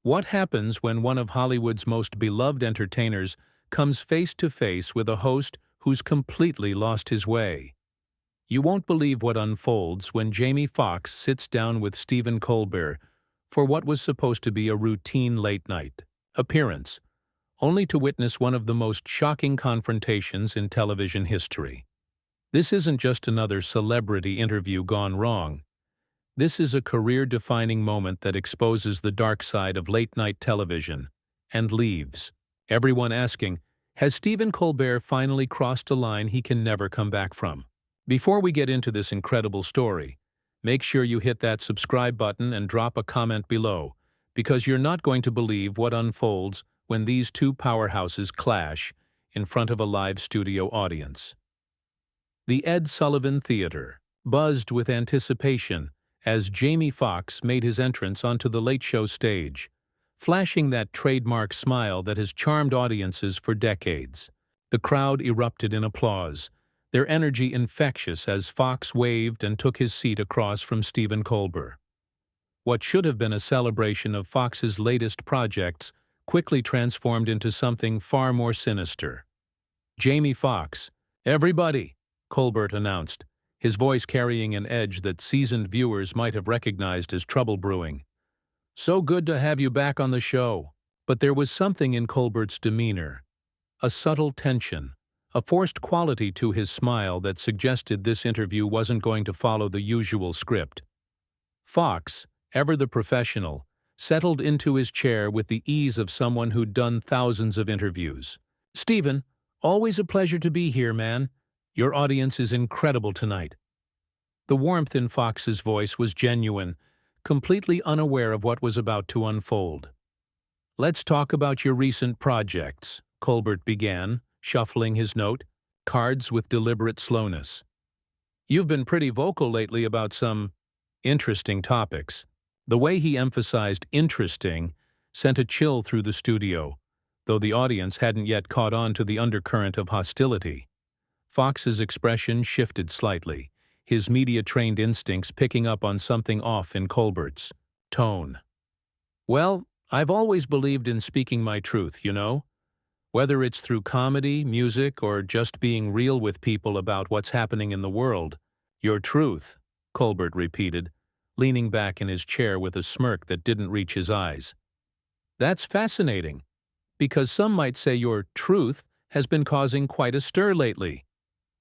What happens when one of Hollywood's most beloved entertainers comes face to face with a host who's completely lost his way? You won't believe what unfolds when Jamie Foxx sits down with Stephen Colbert for what was supposed to be a routine late-night appearance, only to witness one of the most shocking confrontations in television history. This isn't just another celebrity interview gone wrong. This is a career-defining moment that exposes the dark side of late-night television and leaves everyone asking, has Stephen Colbert finally crossed a line he can never come back from? Before we get into this incredible story, make sure you hit that subscribe button and drop a comment below, because you're not going to believe what unfolds when these two powerhouses clash in front of a live studio audience. The Ed Sullivan Theater buzzed with anticipation as Jamie Foxx made his entrance onto the Late Show stage, flashing that trademark smile that has charmed audiences for decades. The crowd erupted in applause, their energy infectious as Foxx waved and took his seat across from Stephen Colbert. What should have been a celebration of Foxx's latest projects quickly transformed into something far more sinister. Jamie Foxx, "Everybody," Colbert announced, his voice carrying an edge that seasoned viewers might have recognized as trouble brewing. "So good to have you back on the show." But there was something in Colbert's demeanor, a subtle tension, a forced quality to his smile that suggested this interview wasn't going to follow the usual script. Foxx, ever the professional, settled into his chair with the ease of someone who'd done thousands of interviews. "Stephen, always a pleasure to be here, man. Your audience is incredible tonight." The warmth in Foxx's voice was genuine, completely unaware of what was about to unfold. "Let's talk about your recent projects," Colbert began, shuffling his note cards with deliberate slowness. "You've been pretty vocal lately about some interesting topics." The way he emphasized interesting sent a chill through the studio, though the audience hadn't yet caught on to the undercurrent of hostility. Foxx's expression shifted slightly, his media-trained instincts picking up on something off in Colbert's tone. "Well, I've always believed in speaking my truth, you know? Whether it's through comedy, music, or just being real with people about what's happening in the world." "Your truth," Colbert repeated, leaning back in his chair with a smirk that didn't reach his eyes. "That's fascinating, because some might say your truth has been causing quite a stir lately,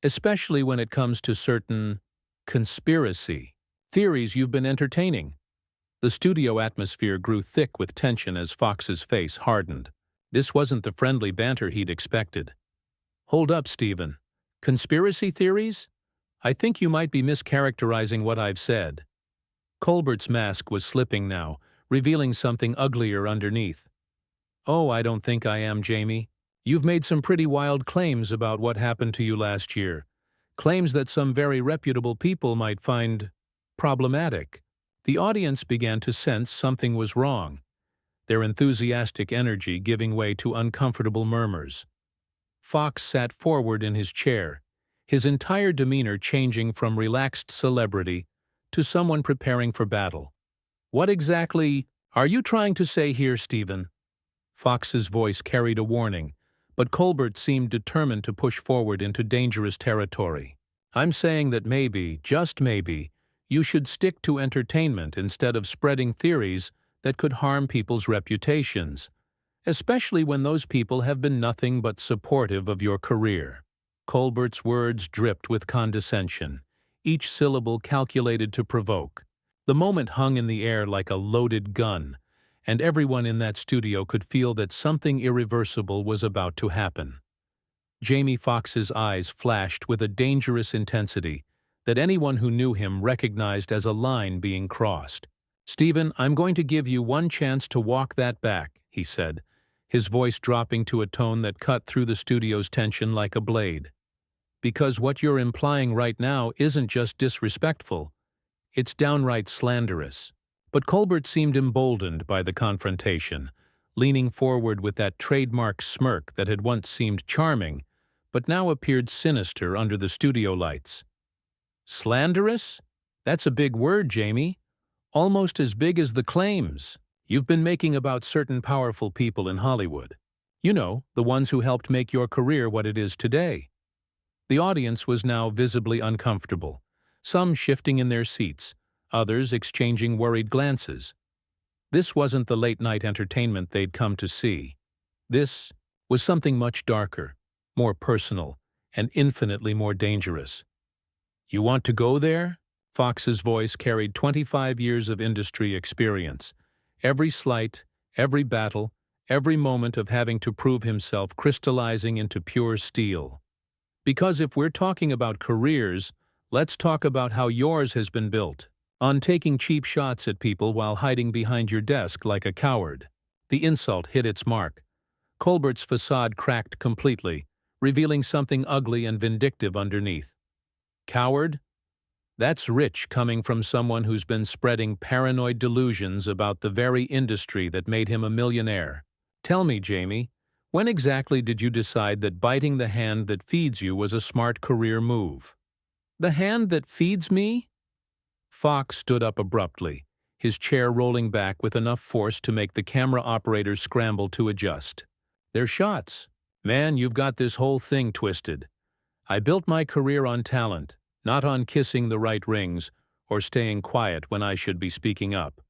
especially when it comes to certain conspiracy theories you've been entertaining." The studio atmosphere grew thick with tension as Foxx's face hardened. This wasn't the friendly banter he'd expected. "Hold up, Stephen. Conspiracy theories? I think you might be mischaracterizing what I've said." Colbert's mask was slipping now, revealing something uglier underneath. "Oh, I don't think I am, Jamie. You've made some pretty wild claims about what happened to you last year. Claims that some very reputable people might find problematic." The audience began to sense something was wrong, their enthusiastic energy giving way to uncomfortable murmurs. Foxx sat forward in his chair, his entire demeanor changing from relaxed celebrity to someone preparing for battle. "What exactly are you trying to say here, Stephen?" Foxx's voice carried a warning, but Colbert seemed determined to push forward into dangerous territory. "I'm saying that maybe, just maybe, you should stick to entertainment instead of spreading theories that could harm people's reputations, especially when those people have been nothing but supportive of your career." Colbert's words dripped with condescension, each syllable calculated to provoke. The moment hung in the air like a loaded gun, and everyone in that studio could feel that something irreversible was about to happen. Jamie Foxx's eyes flashed with a dangerous intensity that anyone who knew him recognized as a line being crossed. "Stephen, I'm going to give you one chance to walk that back," he said, his voice dropping to a tone that cut through the studio's tension like a blade. "Because what you're implying right now isn't just disrespectful, it's downright slanderous." But Colbert seemed emboldened by the confrontation, leaning forward with that trademark smirk that had once seemed charming, but now appeared sinister under the studio lights. "Slanderous? That's a big word, Jamie. Almost as big as the claims You've been making about certain powerful people in Hollywood. You know, the ones who helped make your career what it is today. The audience was now visibly uncomfortable, some shifting in their seats, others exchanging worried glances. This wasn't the late-night entertainment they'd come to see. This was something much darker, more personal, and infinitely more dangerous. You want to go there? Fox's voice carried 25 years of industry experience. Every slight, every battle, every moment of having to prove himself crystallizing into pure steel. Because if we're talking about careers, let's talk about how yours has been built. On taking cheap shots at people while hiding behind your desk like a coward. The insult hit its mark. Colbert's facade cracked completely, revealing something ugly and vindictive underneath. Coward? That's rich coming from someone who's been spreading paranoid delusions about the very industry that made him a millionaire. Tell me, Jamie, when exactly did you decide that biting the hand that feeds you was a smart career move? The hand that feeds me? Foxx stood up abruptly, his chair rolling back with enough force to make the camera operators scramble to adjust. They're shots. Man, you've got this whole thing twisted. I built my career on talent, not on kissing the right rings or staying quiet when I should be speaking up.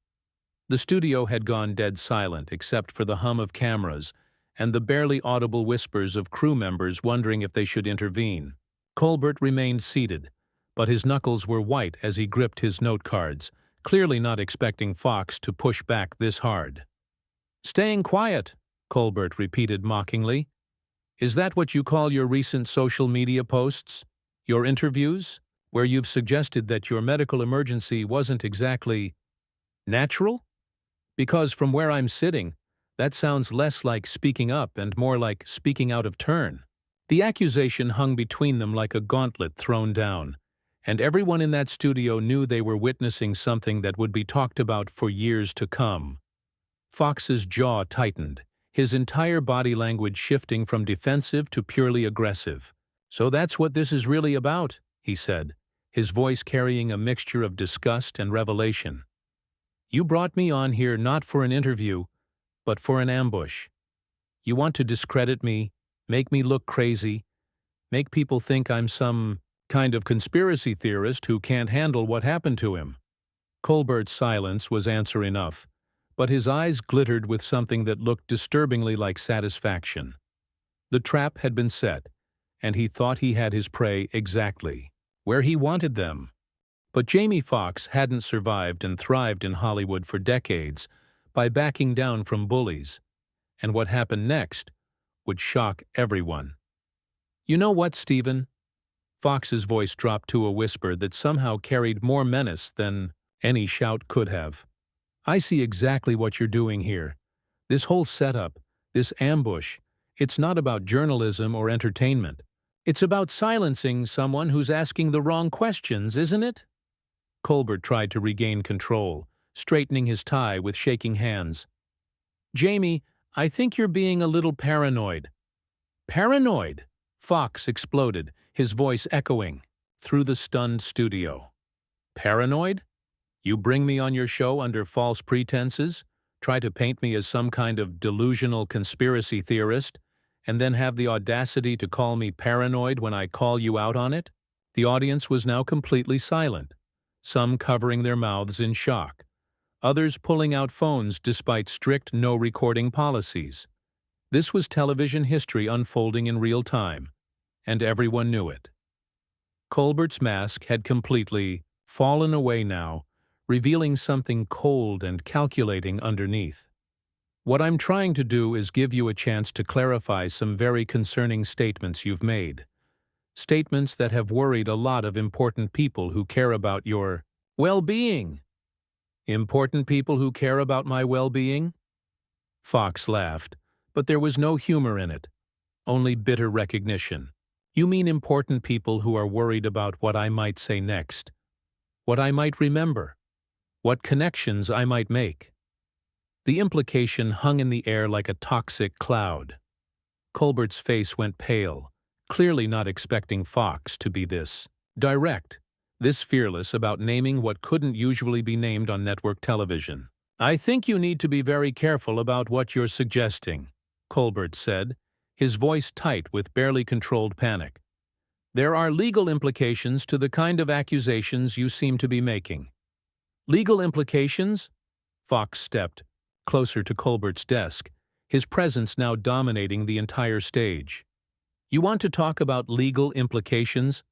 The studio had gone dead silent except for the hum of cameras and the barely audible whispers of crew members wondering if they should intervene. Colbert remained seated, but his knuckles were white as he gripped his note cards, clearly not expecting Foxx to push back this hard. "Staying quiet," Colbert repeated mockingly. "Is that what you call your recent social media posts? Your interviews, where you've suggested that your medical emergency wasn't exactly natural? Because from where I'm sitting, that sounds less like speaking up and more like speaking out of turn." The accusation hung between them like a gauntlet thrown down, and everyone in that studio knew they were witnessing something that would be talked about for years to come. Fox's jaw tightened, his entire body language shifting from defensive to purely aggressive. "So that's what this is really about," he said, his voice carrying a mixture of disgust and revelation. "You brought me on here not for an interview, but for an ambush. You want to discredit me, make me look crazy, make people think I'm some kind of conspiracy theorist who can't handle what happened to him." Colbert's silence was answer enough, but his eyes glittered with something that looked disturbingly like satisfaction. The trap had been set, and he thought he had his prey exactly where he wanted them. But Jamie Foxx hadn't survived and thrived in Hollywood for decades by backing down from bullies, and what happened next would shock everyone. "You know what, Stephen?" Fox's voice dropped to a whisper that somehow carried more menace than any shout could have. "I see exactly what you're doing here. This whole setup, this ambush, it's not about journalism or entertainment. It's about silencing someone who's asking the wrong questions, isn't it?" Colbert tried to regain control, straightening his tie with shaking hands. "Jamie, I think you're being a little paranoid." "Paranoid?" Foxx exploded, his voice echoing through the stunned studio. "Paranoid? You bring me on your show under false pretenses, try to paint me as some kind of delusional conspiracy theorist, and then have the audacity to call me paranoid when I call you out on it?" The audience was now completely silent, some covering their mouths in shock, others pulling out phones despite strict no-recording policies. This was television history unfolding in real time, and everyone knew it. Colbert's mask had completely fallen away now, revealing something cold and calculating underneath. "What I'm trying to do is give you a chance to clarify some very concerning statements you've made. Statements that have worried a lot of important people who care about your well-being." "Important people who care about my well-being?" Foxx laughed, but there was no humor in it, only bitter recognition. "You mean important people who are worried about what I might say next, what I might remember, what connections I might make." The implication hung in the air like a toxic cloud. Colbert's face went pale, clearly not expecting Foxx to be this direct, this fearless about naming what couldn't usually be named on network television. I think you need to be very careful about what you're suggesting, Colbert said, his voice tight with barely controlled panic. There are legal implications to the kind of accusations you seem to be making. Legal implications? Foxx stepped closer to Colbert's desk, his presence now dominating the entire stage. You want to talk about legal implications?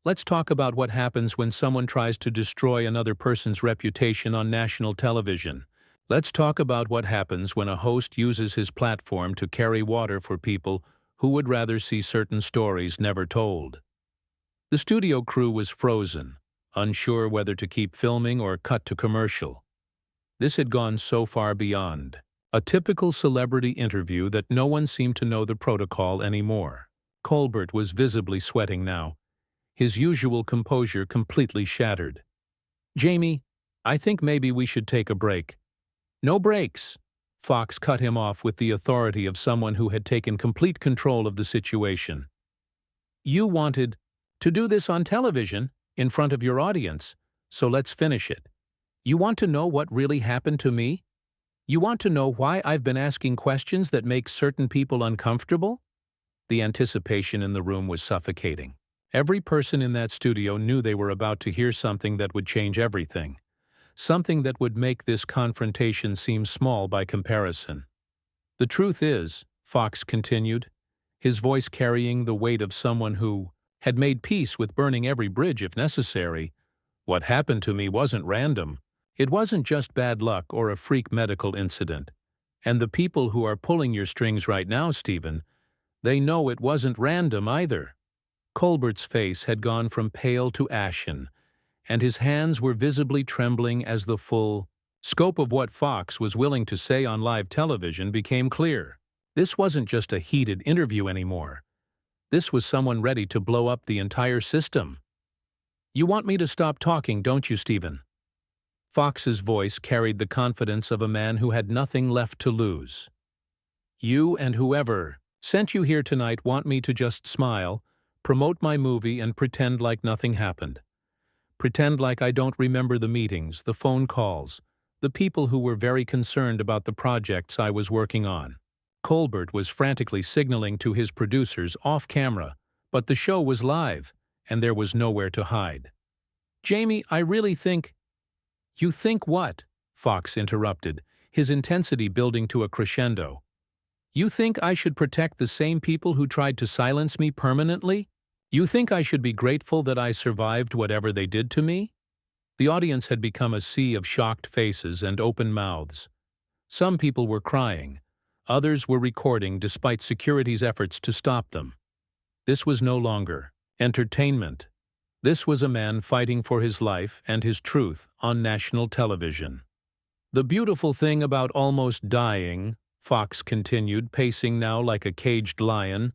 Let's talk about what happens when someone tries to destroy another person's reputation on national television. Let's talk about what happens when a host uses his platform to carry water for people who would rather see certain stories never told. The studio crew was frozen, unsure whether to keep filming or cut to commercial. This had gone so far beyond a typical celebrity interview that no one seemed to know the protocol anymore. Colbert was visibly sweating now, his usual composure completely shattered. Jamie, I think maybe we should take a break. No breaks. Foxx cut him off with the authority of someone who had taken complete control of the situation. You wanted to do this on television, in front of your audience, so let's finish it. You want to know what really happened to me? You want to know why I've been asking questions that make certain people uncomfortable? The anticipation in the room was suffocating. Every person in that studio knew they were about to hear something that would change everything. Something that would make this confrontation seem small by comparison. The truth is, Foxx continued, his voice carrying the weight of someone who had made peace with burning every bridge if necessary, what happened to me wasn't random. It wasn't just bad luck or a freak medical incident. And the people who are pulling your strings right now, Stephen, they know it wasn't random either. Colbert's face had gone from pale to ashen, and his hands were visibly trembling as the full scope of what Foxx was willing to say on live television became clear. This wasn't just a heated interview anymore. This was someone ready to blow up the entire system. You want me to stop talking, don't you, Stephen? Fox's voice carried the confidence of a man who had nothing left to lose. You and whoever sent you here tonight want me to just smile, promote my movie, and pretend like nothing happened. Pretend like I don't remember the meetings, the phone calls, the people who were very concerned about the projects I was working on. Colbert was frantically signaling to his producers off camera, but the show was live, and there was nowhere to hide. Jamie, I really think... You think what? Foxx interrupted, his intensity building to a crescendo. You think I should protect the same people who tried to silence me permanently? You think I should be grateful that I survived whatever they did to me? The audience had become a sea of shocked faces and open mouths. Some people were crying. Others were recording despite security's efforts to stop them. This was no longer entertainment. This was a man fighting for his life and his truth on national television. The beautiful thing about almost dying, Foxx continued, pacing now like a caged lion,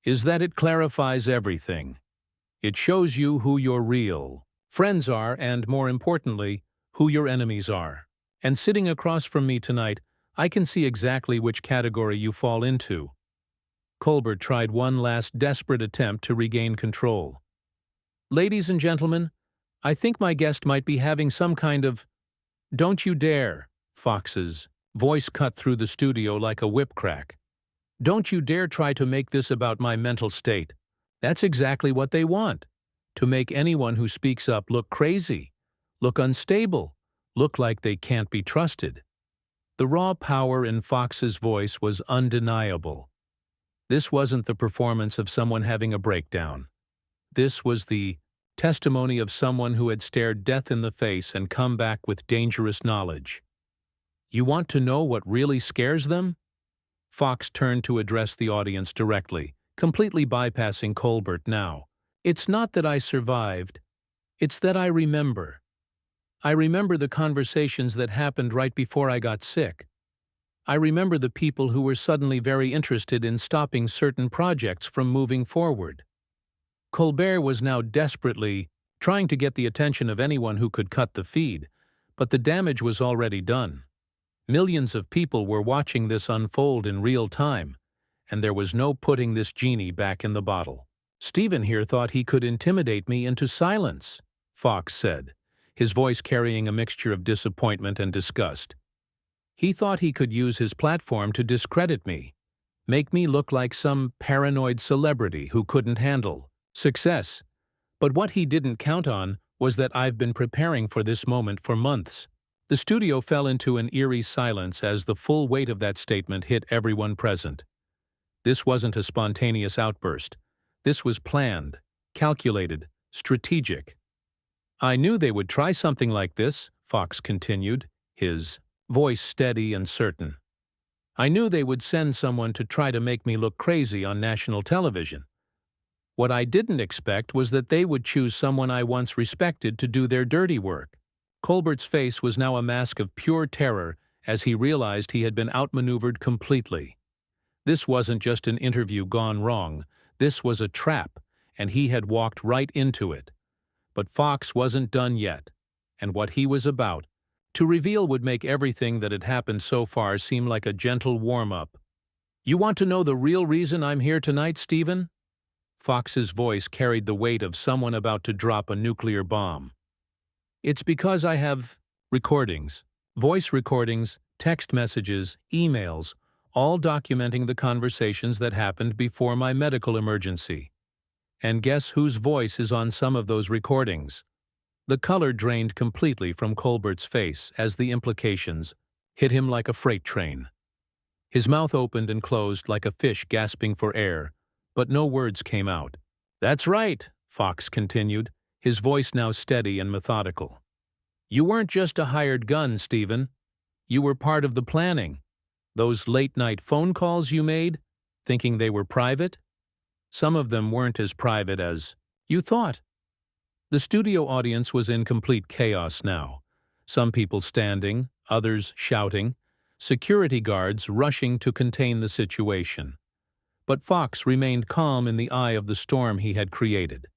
is that it clarifies everything. It shows you who your real friends are and, more importantly, who your enemies are. And sitting across from me tonight, I can see exactly which category you fall into. Colbert tried one last desperate attempt to regain control. Ladies and gentlemen, I think my guest might be having some kind of... Don't you dare, Fox's voice cut through the studio like a whip crack. Don't you dare try to make this about my mental state. That's exactly what they want. To make anyone who speaks up look crazy, look unstable, look like they can't be trusted. The raw power in Fox's voice was undeniable. This wasn't the performance of someone having a breakdown. This was the testimony of someone who had stared death in the face and come back with dangerous knowledge. You want to know what really scares them? Foxx turned to address the audience directly, completely bypassing Colbert now. It's not that I survived. It's that I remember. I remember the conversations that happened right before I got sick. I remember the people who were suddenly very interested in stopping certain projects from moving forward. Colbert was now desperately trying to get the attention of anyone who could cut the feed, but the damage was already done. Millions of people were watching this unfold in real time, and there was no putting this genie back in the bottle. Stephen here thought he could intimidate me into silence, Foxx said, his voice carrying a mixture of disappointment and disgust. He thought he could use his platform to discredit me, make me look like some paranoid celebrity who couldn't handle success. But what he didn't count on was that I've been preparing for this moment for months. The studio fell into an eerie silence as the full weight of that statement hit everyone present. This wasn't a spontaneous outburst. This was planned, calculated, strategic. I knew they would try something like this, Foxx continued, his voice steady and certain. I knew they would send someone to try to make me look crazy on national television. What I didn't expect was that they would choose someone I once respected to do their dirty work. Colbert's face was now a mask of pure terror as he realized he had been outmaneuvered completely. This wasn't just an interview gone wrong. This was a trap, and he had walked right into it. But Foxx wasn't done yet, and what he was about to reveal would make everything that had happened so far seem like a gentle warm-up. You want to know the real reason I'm here tonight, Stephen? Fox's voice carried the weight of someone about to drop a nuclear bomb. It's because I have recordings, voice recordings, text messages, emails, all documenting the conversations that happened before my medical emergency. And guess whose voice is on some of those recordings? The color drained completely from Colbert's face as the implications hit him like a freight train. His mouth opened and closed like a fish gasping for air, but no words came out. That's right, Foxx continued, his voice now steady and methodical. You weren't just a hired gun, Stephen. You were part of the planning. Those late-night phone calls you made, thinking they were private? Some of them weren't as private as you thought. The studio audience was in complete chaos now. Some people standing, others shouting, security guards rushing to contain the situation. But Foxx remained calm in the eye of the storm he had created.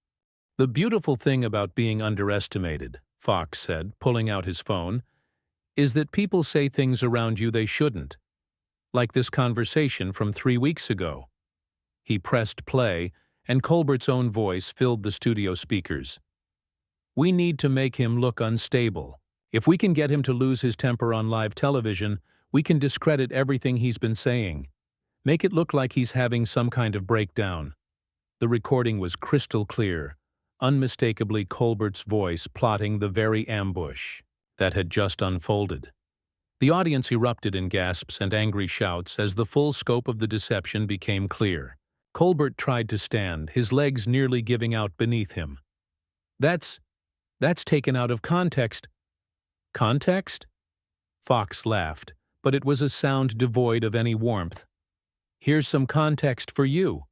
The beautiful thing about being underestimated, Foxx said, pulling out his phone, is that people say things around you they shouldn't. Like this conversation from 3 weeks ago. He pressed play, and Colbert's own voice filled the studio speakers. We need to make him look unstable. If we can get him to lose his temper on live television, we can discredit everything he's been saying. Make it look like he's having some kind of breakdown. The recording was crystal clear, unmistakably Colbert's voice plotting the very ambush that had just unfolded. The audience erupted in gasps and angry shouts as the full scope of the deception became clear. Colbert tried to stand, his legs nearly giving out beneath him. That's taken out of context. Context? Foxx laughed, but it was a sound devoid of any warmth. Here's some context for you.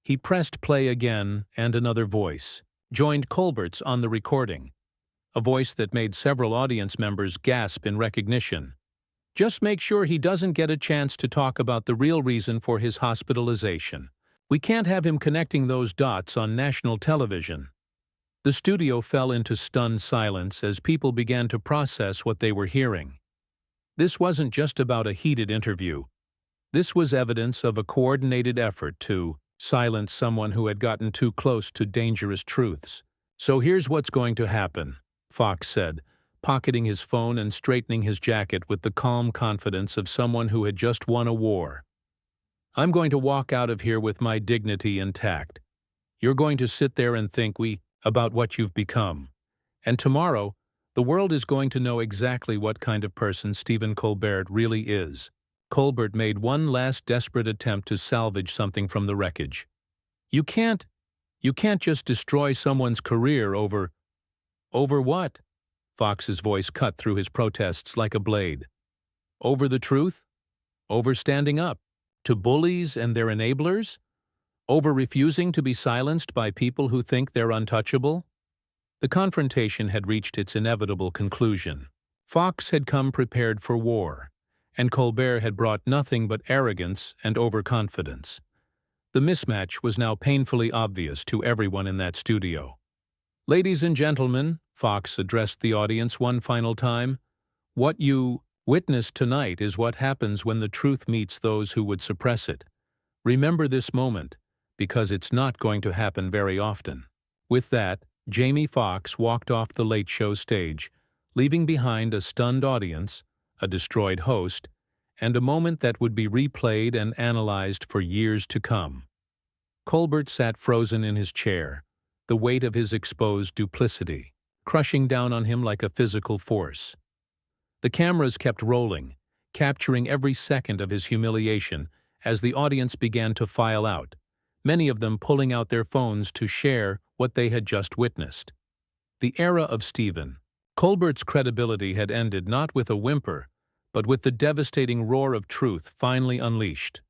He pressed play again, and another voice joined Colbert's on the recording, a voice that made several audience members gasp in recognition. Just make sure he doesn't get a chance to talk about the real reason for his hospitalization. We can't have him connecting those dots on national television. The studio fell into stunned silence as people began to process what they were hearing. This wasn't just about a heated interview. This was evidence of a coordinated effort to silence someone who had gotten too close to dangerous truths. So here's what's going to happen, Foxx said, pocketing his phone and straightening his jacket with the calm confidence of someone who had just won a war. I'm going to walk out of here with my dignity intact. You're going to sit there and think about what you've become. And tomorrow, the world is going to know exactly what kind of person Stephen Colbert really is. Colbert made one last desperate attempt to salvage something from the wreckage. You can't just destroy someone's career over what? Fox's voice cut through his protests like a blade. Over the truth? Over standing up to bullies and their enablers? Over refusing to be silenced by people who think they're untouchable? The confrontation had reached its inevitable conclusion. Foxx had come prepared for war, and Colbert had brought nothing but arrogance and overconfidence. The mismatch was now painfully obvious to everyone in that studio. Ladies and gentlemen, Foxx addressed the audience one final time, what you witnessed tonight is what happens when the truth meets those who would suppress it. Remember this moment, because it's not going to happen very often. With that, Jamie Foxx walked off the Late Show stage, leaving behind a stunned audience, a destroyed host, and a moment that would be replayed and analyzed for years to come. Colbert sat frozen in his chair, the weight of his exposed duplicity crushing down on him like a physical force. The cameras kept rolling, capturing every second of his humiliation as the audience began to file out, many of them pulling out their phones to share what they had just witnessed. The era of Stephen Colbert's credibility had ended not with a whimper, but with the devastating roar of truth finally unleashed.